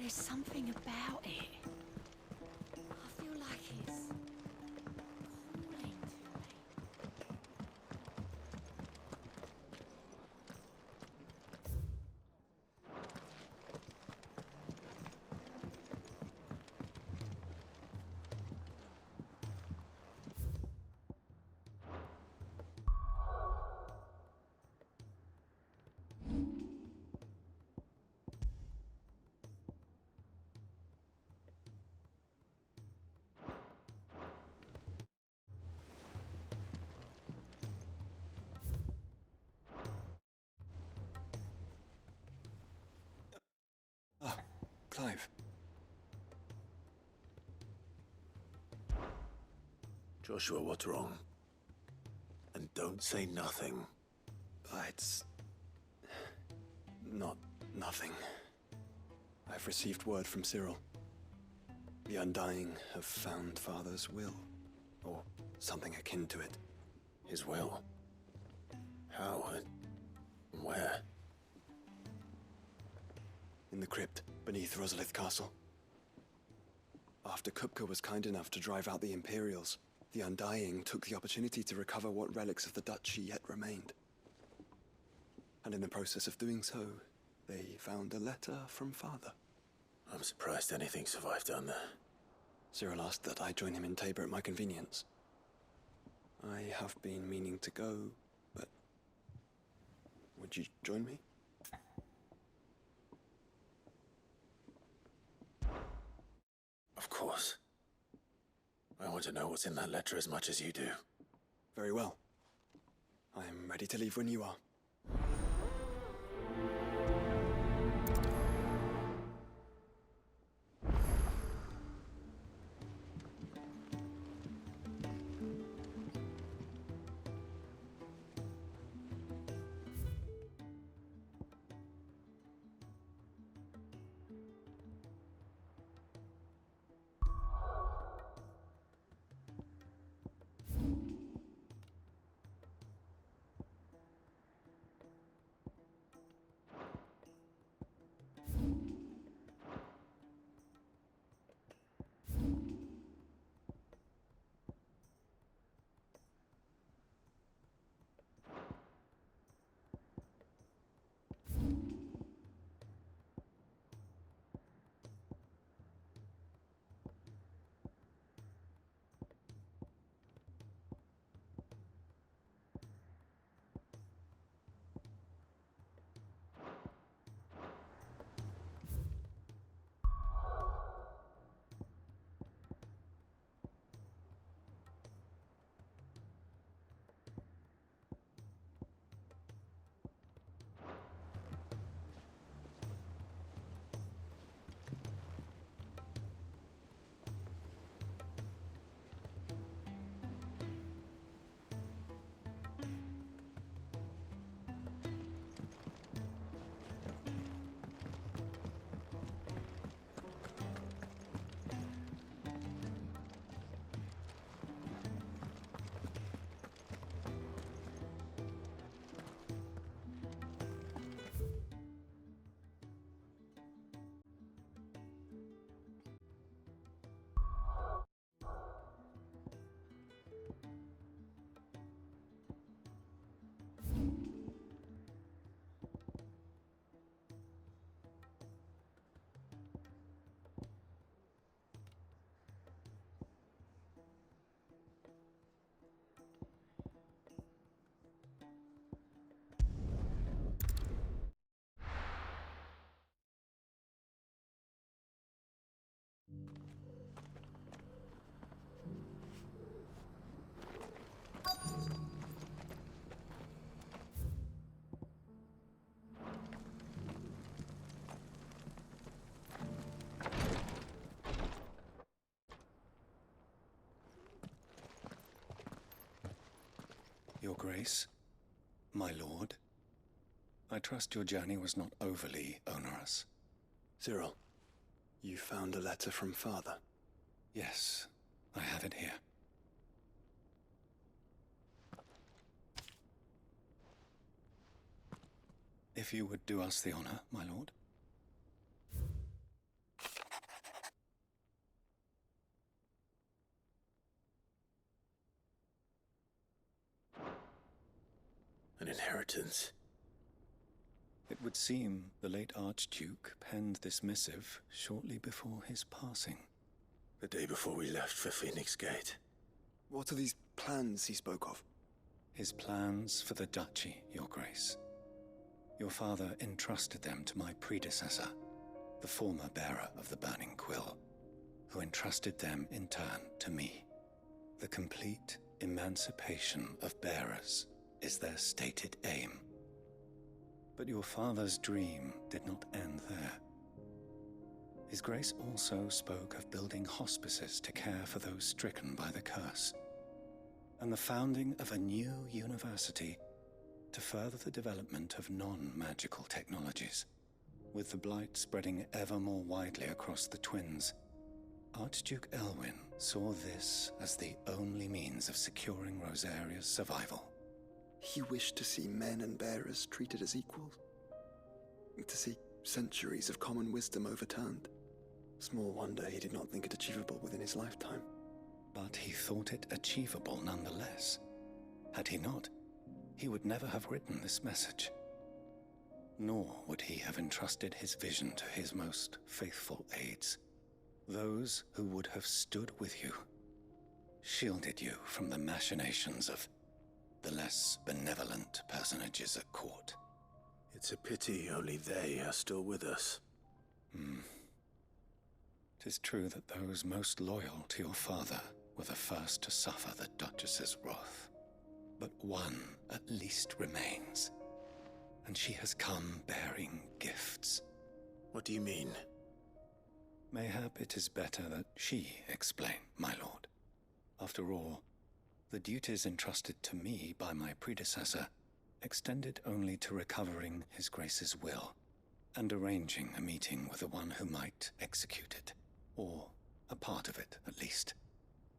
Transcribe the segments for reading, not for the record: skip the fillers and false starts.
There's something about it. I feel like it's calling to me. Ah, Clive. Joshua, what's wrong? And don't say nothing. It's not nothing. I've received word from Cyril. The Undying have found Father's will, or something akin to it. His will? How and where? In the crypt beneath Rosalith Castle. After Kupka was kind enough to drive out the Imperials, the Undying took the opportunity to recover what relics of the Duchy yet remained. And in the process of doing so, they found a letter from Father. I'm surprised anything survived down there. Cyril asked that I join him in Tabor at my convenience. I have been meaning to go, but would you join me? Of course. I want to know what's in that letter as much as you do. Very well. I am ready to leave when you are. Your Grace, my lord, I trust your journey was not overly onerous. Cyril, you found a letter from Father. Yes, I have it here. If you would do us the honor, my lord. An inheritance. It would seem the late Archduke penned this missive shortly before his passing. The day before we left for Phoenix Gate. What are these plans he spoke of? His plans for the duchy, Your Grace. Your father entrusted them to my predecessor, the former bearer of the Burning Quill, who entrusted them in turn to me. The complete emancipation of bearers is their stated aim. But your father's dream did not end there. His Grace also spoke of building hospices to care for those stricken by the curse, and the founding of a new university to further the development of non-magical technologies. With the blight spreading ever more widely across the twins, Archduke Elwyn saw this as the only means of securing Rosaria's survival. He wished to see men and bearers treated as equals. To see centuries of common wisdom overturned. Small wonder he did not think it achievable within his lifetime. But he thought it achievable nonetheless. Had he not, he would never have written this message. Nor would he have entrusted his vision to his most faithful aides, those who would have stood with you, shielded you from the machinations of the less benevolent personages at court. It's a pity only they are still with us. 'Tis true that those most loyal to your father were the first to suffer the Duchess's wrath. But one at least remains, and she has come bearing gifts. What do you mean? Mayhap it is better that she explain, my lord. After all, the duties entrusted to me by my predecessor extended only to recovering His Grace's will and arranging a meeting with the one who might execute it, or a part of it at least.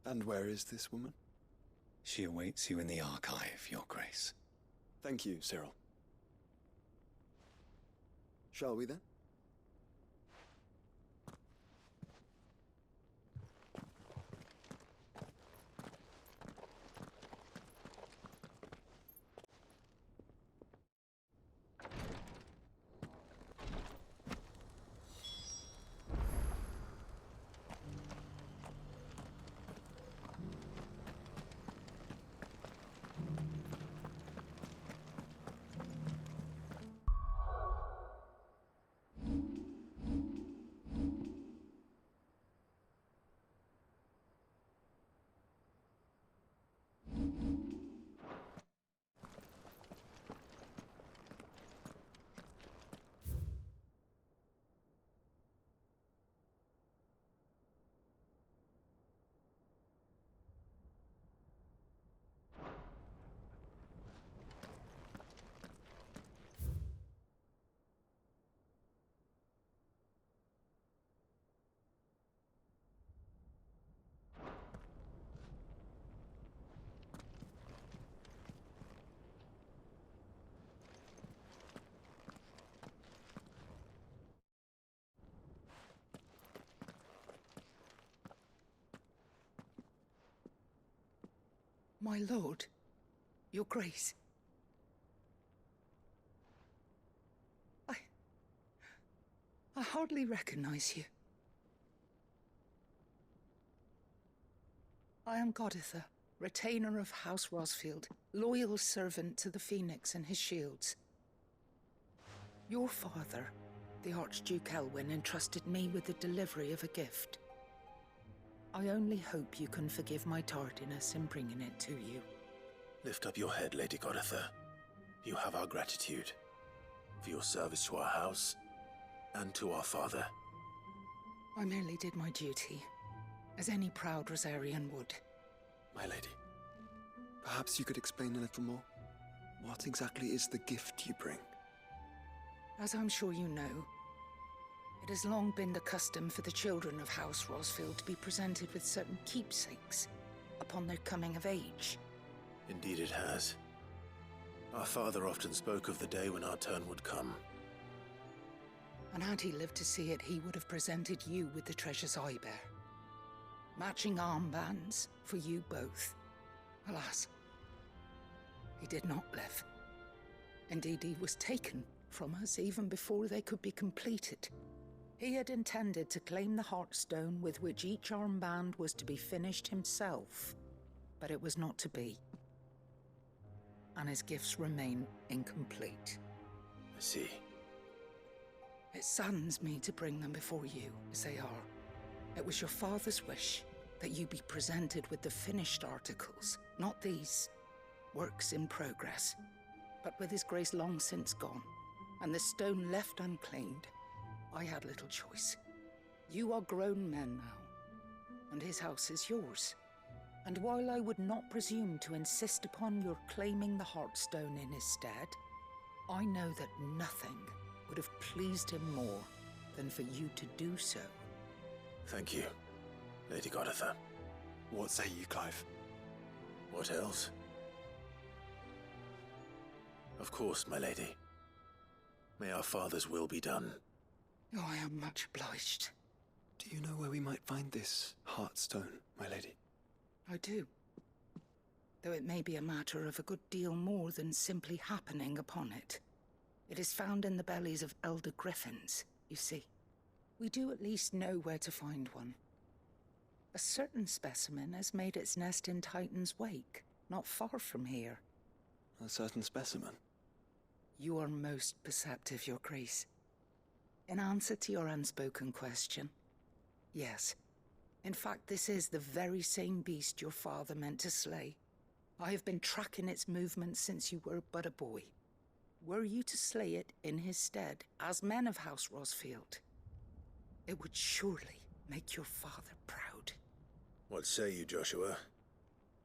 And where is this woman? She awaits you in the archive, Your Grace. Thank you, Cyril. Shall we then? My lord, Your Grace. I hardly recognize you. I am Goditha, retainer of House Rosfield, loyal servant to the Phoenix and his shields. Your father, the Archduke Elwyn, entrusted me with the delivery of a gift. I only hope you can forgive my tardiness in bringing it to you. Lift up your head, Lady Goditha. You have our gratitude for your service to our house and to our father. I merely did my duty, as any proud Rosarian would. My lady, perhaps you could explain a little more? What exactly is the gift you bring? As I'm sure you know, it has long been the custom for the children of House Rosfield to be presented with certain keepsakes upon their coming of age. Indeed it has. Our father often spoke of the day when our turn would come. And had he lived to see it, he would have presented you with the treasures I bear. Matching armbands for you both. Alas, he did not live. Indeed, he was taken from us even before they could be completed. He had intended to claim the Heartstone with which each armband was to be finished himself, but it was not to be. And his gifts remain incomplete. I see. It saddens me to bring them before you, as they are. It was your father's wish that you be presented with the finished articles, not these works in progress. But with his grace long since gone, and the stone left unclaimed, I had little choice. You are grown men now, and his house is yours. And while I would not presume to insist upon your claiming the Heartstone in his stead, I know that nothing would have pleased him more than for you to do so. Thank you, Lady Goditha. What say you, Clive? What else? Of course, my lady. May our father's will be done. Oh, I am much obliged. Do you know where we might find this Heartstone, my lady? I do. Though it may be a matter of a good deal more than simply happening upon it. It is found in the bellies of elder griffins, you see. We do at least know where to find one. A certain specimen has made its nest in Titan's Wake, not far from here. A certain specimen? You are most perceptive, Your Grace. In answer to your unspoken question, yes. In fact, this is the very same beast your father meant to slay. I have been tracking its movements since you were but a boy. Were you to slay it in his stead, as men of House Rosfield, it would surely make your father proud. What say you, Joshua?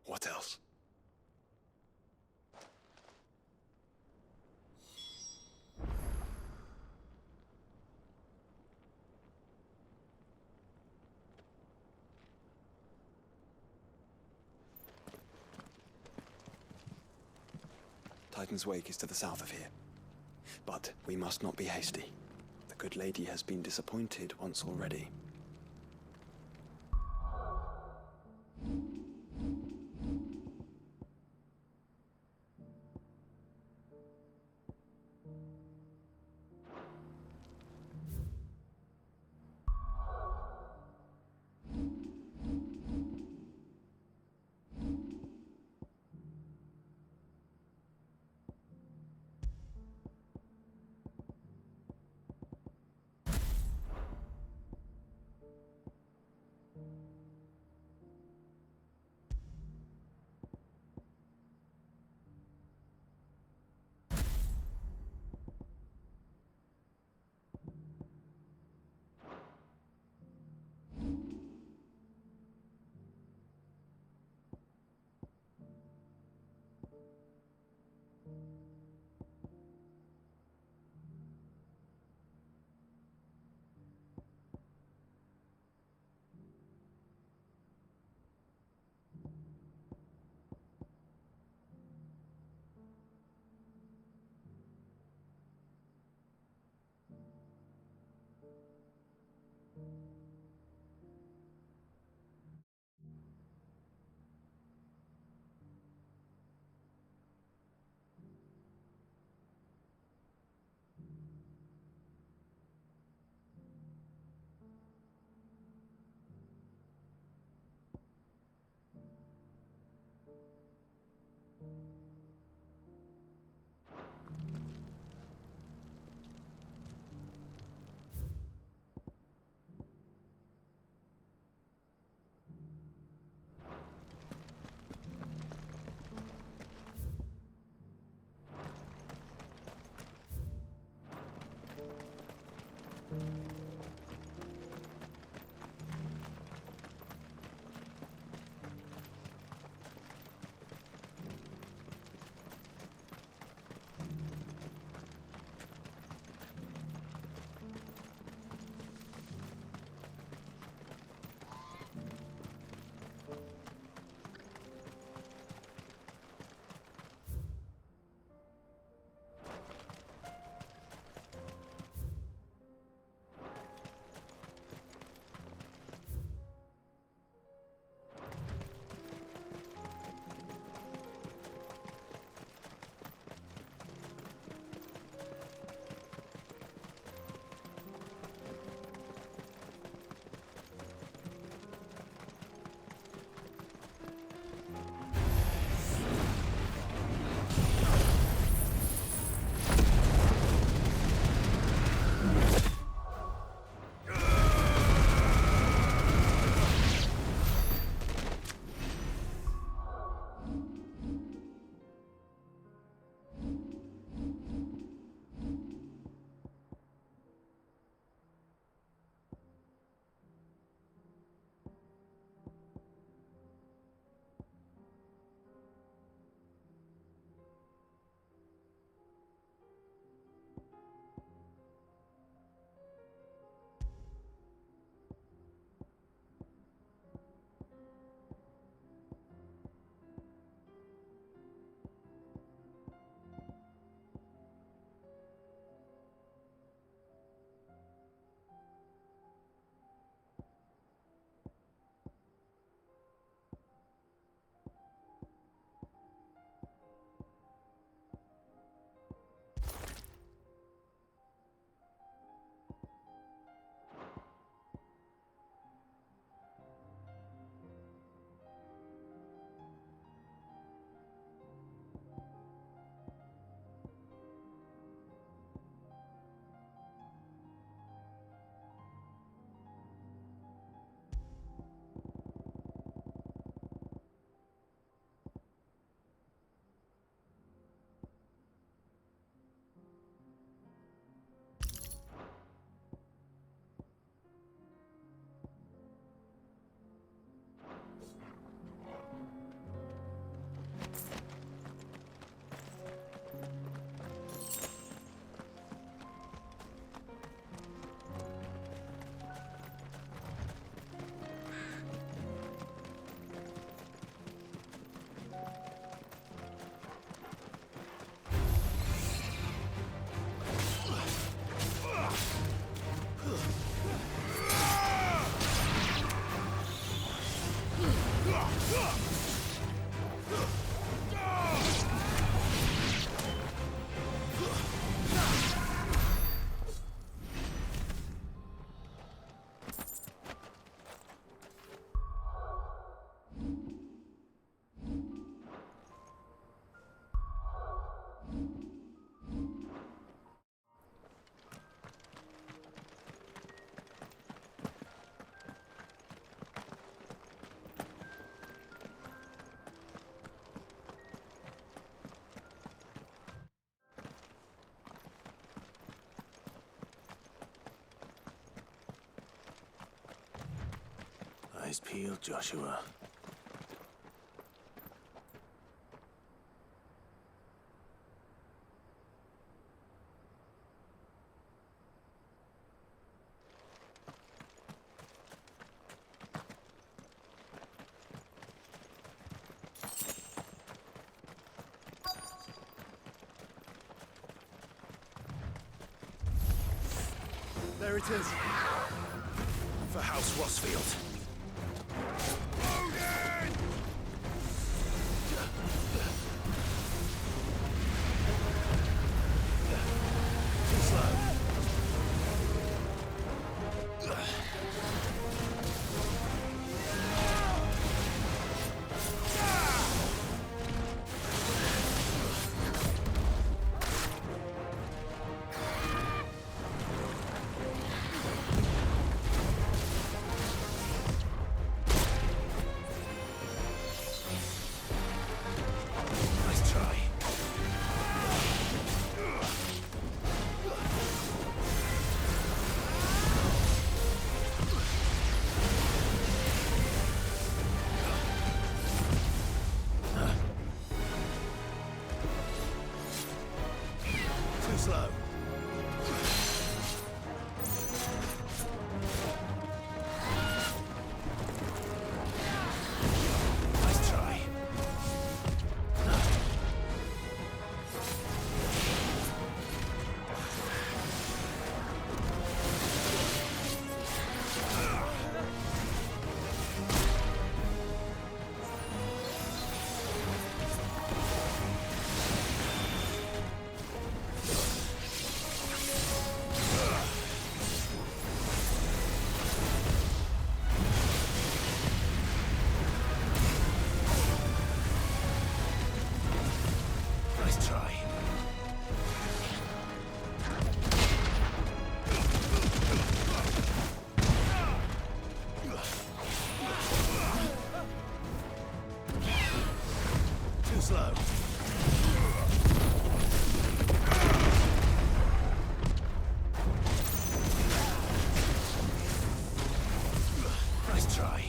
What else? Titan's Wake is to the south of here. But we must not be hasty. The good lady has been disappointed once already. Eyes peeled, Joshua. There it is. For House Rosfield. Too slow. Nice try. Too slow. Nice try. Nice try. Too slow. Nice try.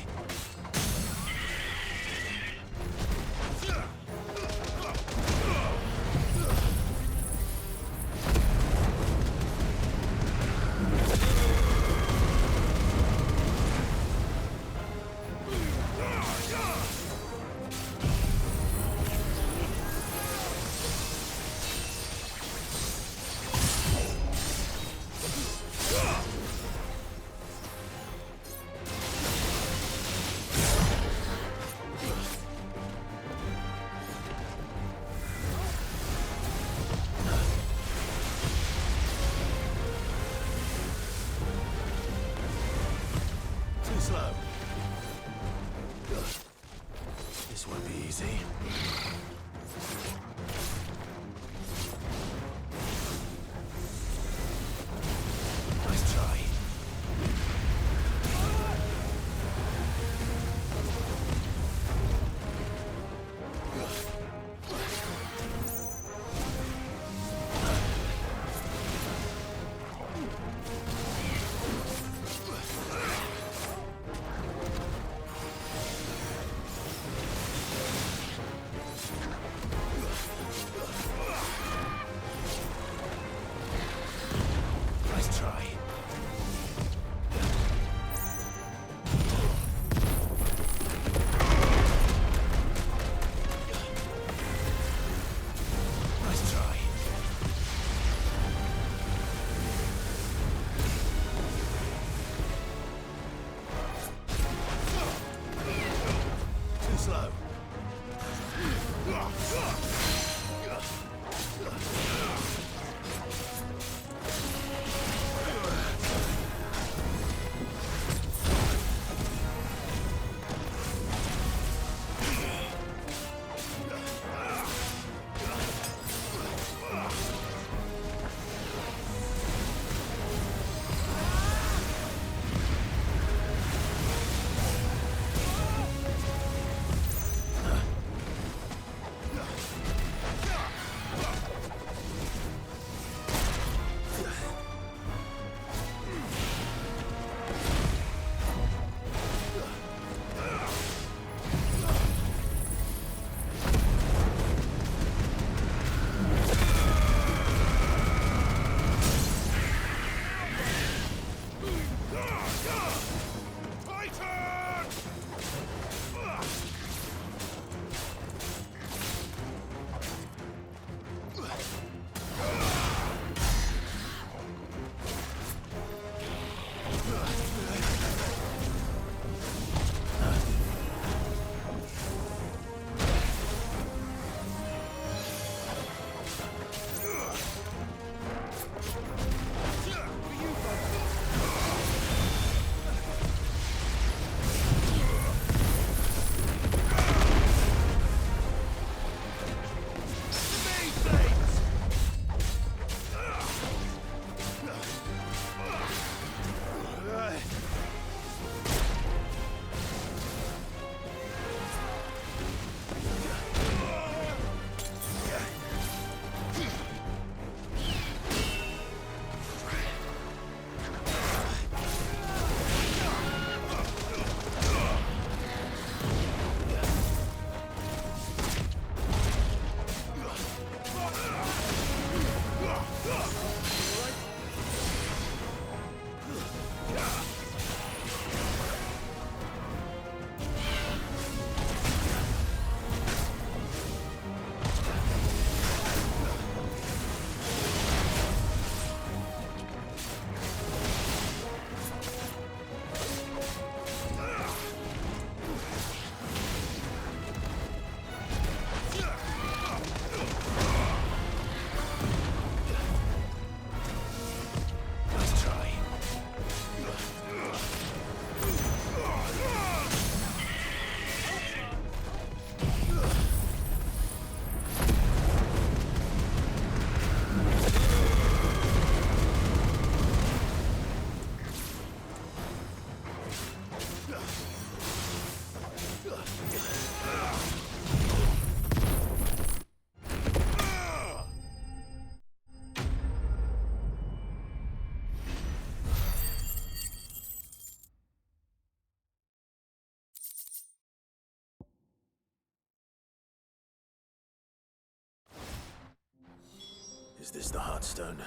Is this the Heartstone?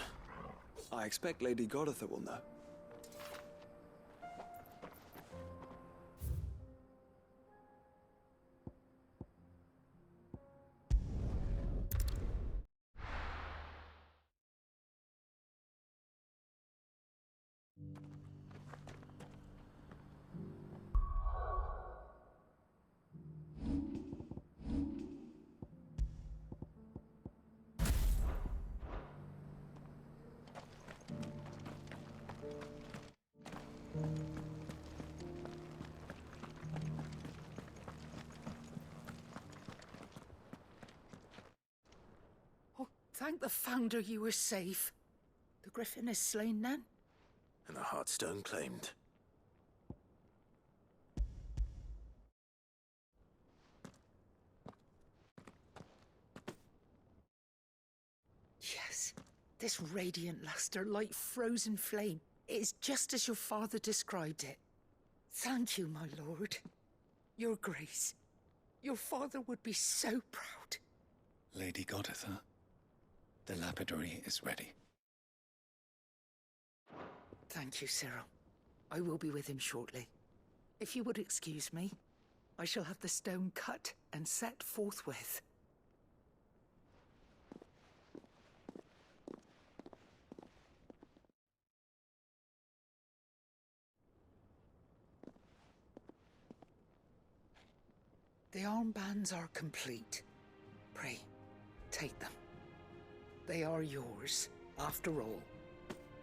I expect Lady Goditha will know. Oh, thank the Founder you were safe. The Griffin is slain then? And the Heartstone claimed. Yes. This radiant luster, like frozen flame, is just as your father described it. Thank you, my lord. Your Grace. Your father would be so proud. Lady Goditha, the lapidary is ready. Thank you, Cyril. I will be with him shortly. If you would excuse me, I shall have the stone cut and set forthwith. The armbands are complete. Pray, take them. They are yours, after all.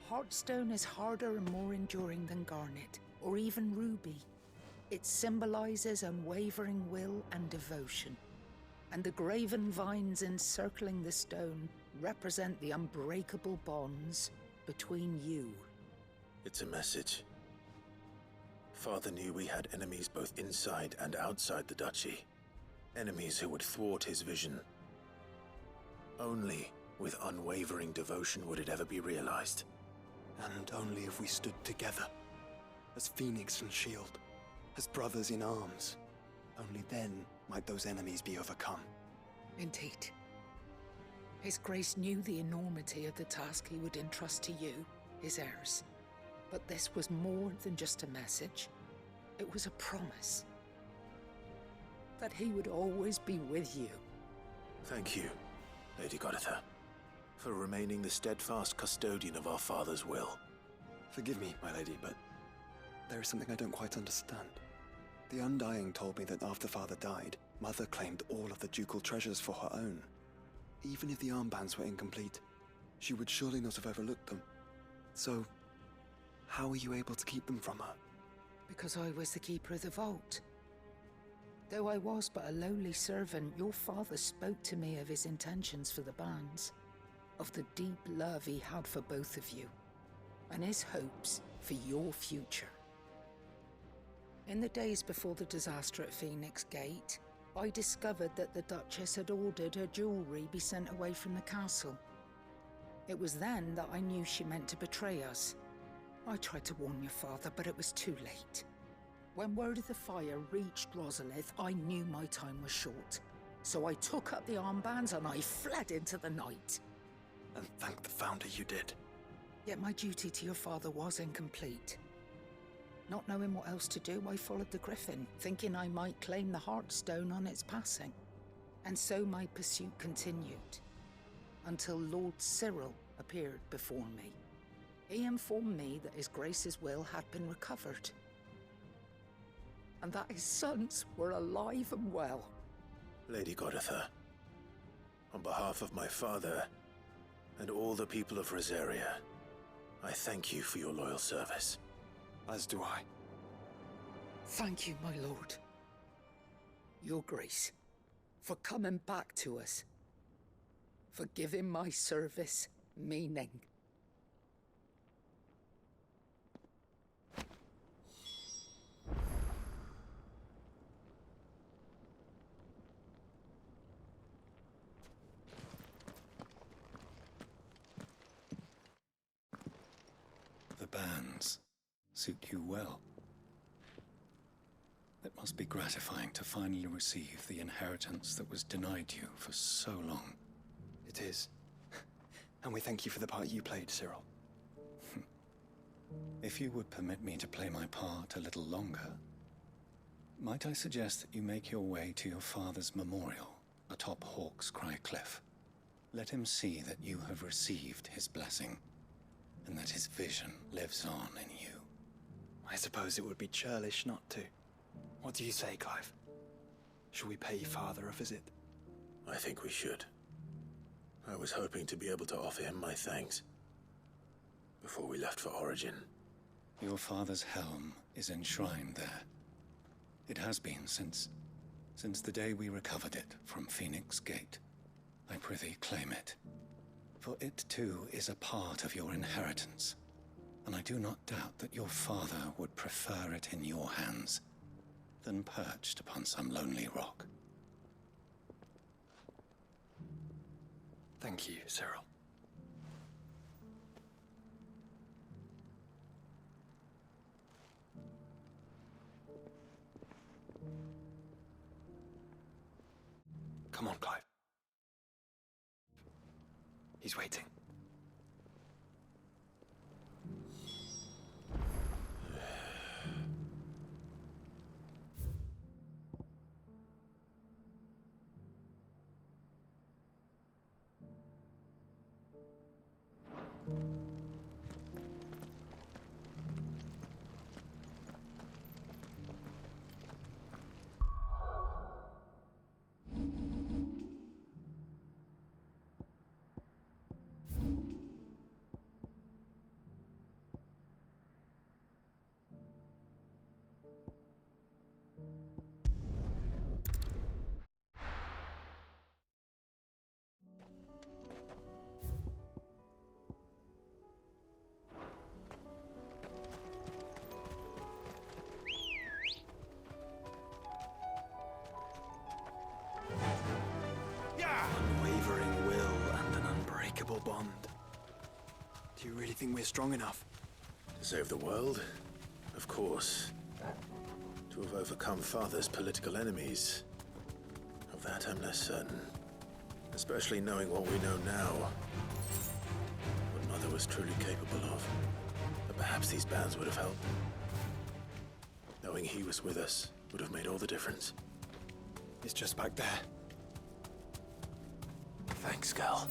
Heartstone is harder and more enduring than garnet, or even ruby. It symbolizes unwavering will and devotion. And the graven vines encircling the stone represent the unbreakable bonds between you. It's a message. Father knew we had enemies both inside and outside the duchy. Enemies who would thwart his vision. Only with unwavering devotion would it ever be realized. And only if we stood together, as Phoenix and Shield, as brothers in arms, only then might those enemies be overcome. Indeed. His Grace knew the enormity of the task he would entrust to you, his heirs. But this was more than just a message. It was a promise. That he would always be with you. Thank you, Lady Goditha, for remaining the steadfast custodian of our father's will. Forgive me, my lady, but there is something I don't quite understand. The Undying told me that after Father died, Mother claimed all of the ducal treasures for her own. Even if the armbands were incomplete, she would surely not have overlooked them. So, how were you able to keep them from her? Because I was the keeper of the vault. Though I was but a lowly servant, your father spoke to me of his intentions for the bands, of the deep love he had for both of you, and his hopes for your future. In the days before the disaster at Phoenix Gate, I discovered that the Duchess had ordered her jewelry be sent away from the castle. It was then that I knew she meant to betray us. I tried to warn your father, but it was too late. When word of the fire reached Rosalith, I knew my time was short. So I took up the armbands and I fled into the night. And thank the Founder you did. Yet my duty to your father was incomplete. Not knowing what else to do, I followed the Griffin, thinking I might claim the Heartstone on its passing. And so my pursuit continued, until Lord Cyril appeared before me. He informed me that his Grace's will had been recovered, and that his sons were alive and well. Lady Goditha, on behalf of my father and all the people of Rosaria, I thank you for your loyal service. As do I. Thank you, my lord. Your Grace, for coming back to us, for giving my service meaning. The bands suit you well. It must be gratifying to finally receive the inheritance that was denied you for so long. It is. And we thank you for the part you played, Cyril. If you would permit me to play my part a little longer, might I suggest that you make your way to your father's memorial atop Hawk's Cry Cliff? Let him see that you have received his blessing, and that his vision lives on in you. I suppose it would be churlish not to. What do you say, Clive? Shall we pay Father a visit? I think we should. I was hoping to be able to offer him my thanks before we left for Origin. Your father's helm is enshrined there. It has been since the day we recovered it from Phoenix Gate. I prithee claim it, for it too is a part of your inheritance, and I do not doubt that your father would prefer it in your hands than perched upon some lonely rock. Thank you, Cyril. Come on, Clive. He's waiting. Unwavering will and an unbreakable bond. Do you really think we're strong enough? To save the world? Of course. To have overcome Father's political enemies? Of that I'm less certain. Especially knowing what we know now. What Mother was truly capable of. But perhaps these bands would have helped. Knowing he was with us would have made all the difference. It's just back there. Thanks, Gal.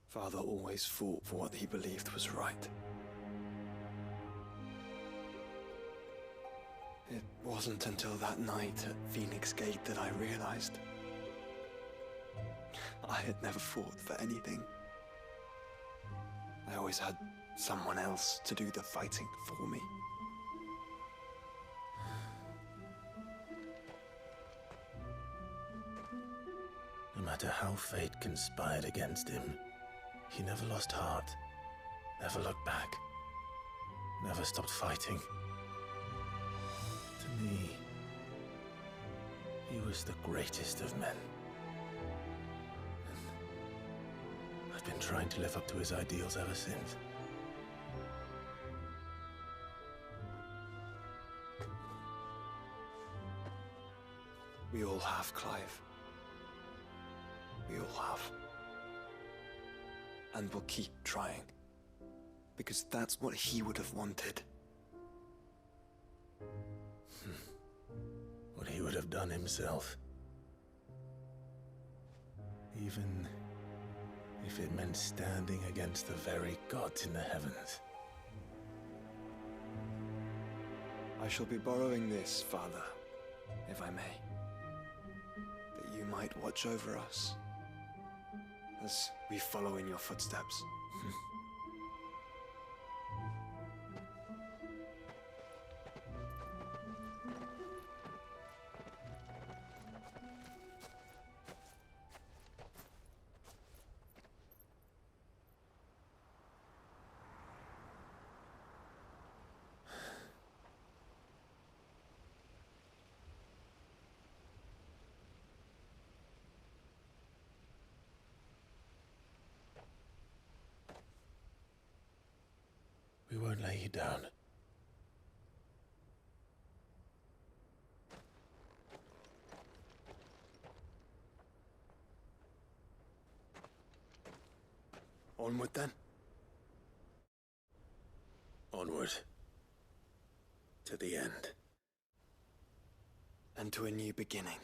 Father always fought for what he believed was right. It wasn't until that night at Phoenix Gate that I realized I had never fought for anything. I always had someone else to do the fighting for me. No matter how fate conspired against him, he never lost heart, never looked back, never stopped fighting. To me, he was the greatest of men. And I've been trying to live up to his ideals ever since. We all have, Clive. We all have. And we'll keep trying. Because that's what he would have wanted. What he would have done himself. Even if it meant standing against the very gods in the heavens. I shall be borrowing this, Father, if I may. That you might watch over us as we follow in your footsteps. won't lay you down. Onward then. Onward. To the end. And to a new beginning.